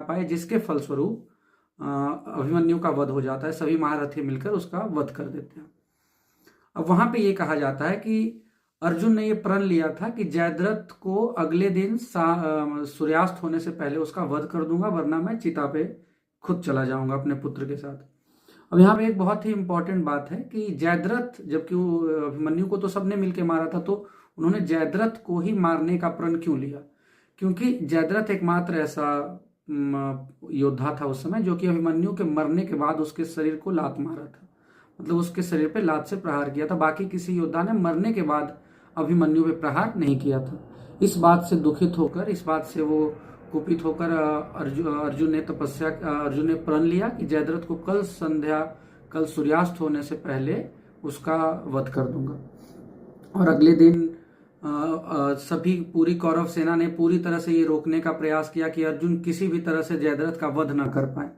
पाए, जिसके फलस्वरूप अभिमन्यु का वध हो जाता है। सभी महारथी मिलकर उसका वध कर देते हैं। अब वहां पे ये कहा जाता है कि अर्जुन ने ये प्रण लिया था कि जयद्रथ को अगले दिन सूर्यास्त होने से पहले उसका वध कर दूंगा, वरना मैं चिता पे खुद चला जाऊंगा अपने पुत्र के साथ। अब यहाँ पे एक बहुत ही इंपॉर्टेंट बात है कि जयद्रथ, जबकि अभिमन्यु को तो सबने मिलकर मारा था, तो उन्होंने जयद्रथ को ही मारने का प्रण क्यों लिया? क्योंकि जयद्रथ एकमात्र ऐसा योद्धा था उस समय जो कि अभिमन्यु के मरने के बाद उसके शरीर को लात मारा था, मतलब उसके शरीर पे लात से प्रहार किया था। बाकी किसी योद्धा ने मरने के बाद अभिमन्यु पे प्रहार नहीं किया था। इस बात से दुखित होकर, इस बात से वो कुपित होकर अर्जुन ने प्रण लिया कि जयद्रथ को कल सूर्यास्त होने से पहले उसका वध कर दूंगा। और अगले दिन सभी पूरी कौरव सेना ने पूरी तरह से ये रोकने का प्रयास किया कि अर्जुन किसी भी तरह से जयद्रथ का वध न कर पाए।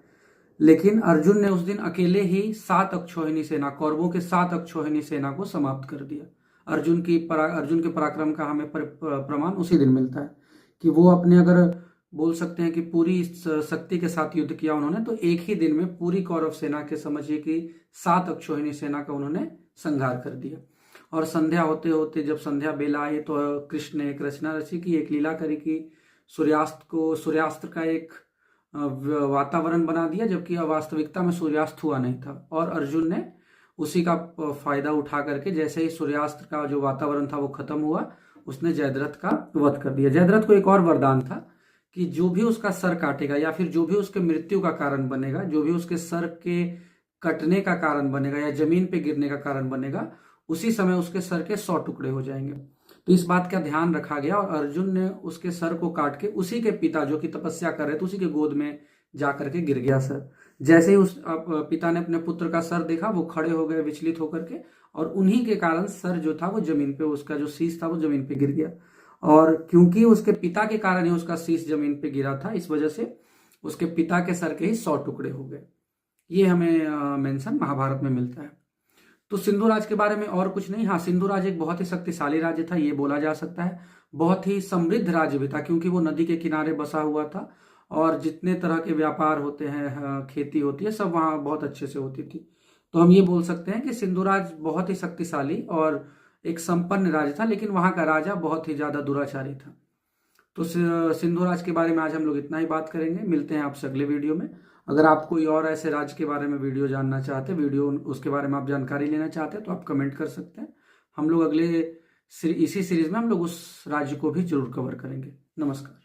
लेकिन अर्जुन ने उस दिन अकेले ही 7 अक्षौहिणी सेना, कौरवों के 7 अक्षौहिणी सेना को समाप्त कर दिया। अर्जुन के पराक्रम का हमें प्रमाण उसी दिन मिलता है कि वो अपने, अगर बोल सकते हैं कि पूरी शक्ति के साथ युद्ध किया उन्होंने, तो एक ही दिन में पूरी कौरव सेना के समझिए कि 7 अक्षौहिणी सेना का उन्होंने संहार कर दिया। और संध्या होते होते जब संध्या बेला आई तो कृष्ण ने एक रचना रची कि एक लीला करी कि सूर्यास्त का एक वातावरण बना दिया, जबकि वास्तविकता में सूर्यास्त हुआ नहीं था। और अर्जुन ने उसी का फायदा उठा करके जैसे ही सूर्यास्त का जो वातावरण था वो खत्म हुआ, उसने जयद्रथ का वध कर दिया। जयद्रथ को एक और वरदान था कि जो भी उसका सर काटेगा या फिर जो भी उसके मृत्यु का कारण बनेगा, जो भी उसके सर के कटने का कारण बनेगा या जमीन पे गिरने का कारण बनेगा, उसी समय उसके सर के 100 टुकड़े हो जाएंगे। तो इस बात का ध्यान रखा गया और अर्जुन ने उसके सर को काट के उसी के पिता जो कि तपस्या कर रहे थे उसी के गोद में जाकर के गिर गया सर। जैसे ही उस पिता ने अपने पुत्र का सर देखा, वो खड़े हो गए विचलित होकर के, और उन्हीं के कारण सर जो था वो जमीन पे, उसका जो शीश था वो जमीन पे गिर गया। और क्योंकि उसके पिता के कारण ही उसका शीश जमीन पे गिरा था, इस वजह से उसके पिता के सर के ही 100 टुकड़े हो गए। ये हमें मेंशन महाभारत में मिलता है। तो सिंधु राज के बारे में और कुछ नहीं। हाँ, सिंधु राज एक बहुत ही शक्तिशाली राज्य था, ये बोला जा सकता है। बहुत ही समृद्ध राज्य भी था क्योंकि वो नदी के किनारे बसा हुआ था और जितने तरह के व्यापार होते हैं, खेती होती है, सब वहाँ बहुत अच्छे से होती थी। तो हम ये बोल सकते हैं कि सिंधु राज बहुत ही शक्तिशाली और एक संपन्न राज्य था, लेकिन वहाँ का राजा बहुत ही ज्यादा दुराचारी था। तो सिंधु राज के बारे में आज हम लोग इतना ही बात करेंगे। मिलते हैं आपसे अगले वीडियो में। अगर आप कोई और ऐसे राज्य के बारे में वीडियो जानना चाहते हैं, उसके बारे में आप जानकारी लेना चाहते हैं, तो आप कमेंट कर सकते हैं। हम लोग इसी सीरीज में हम लोग उस राज्य को भी जरूर कवर करेंगे। नमस्कार।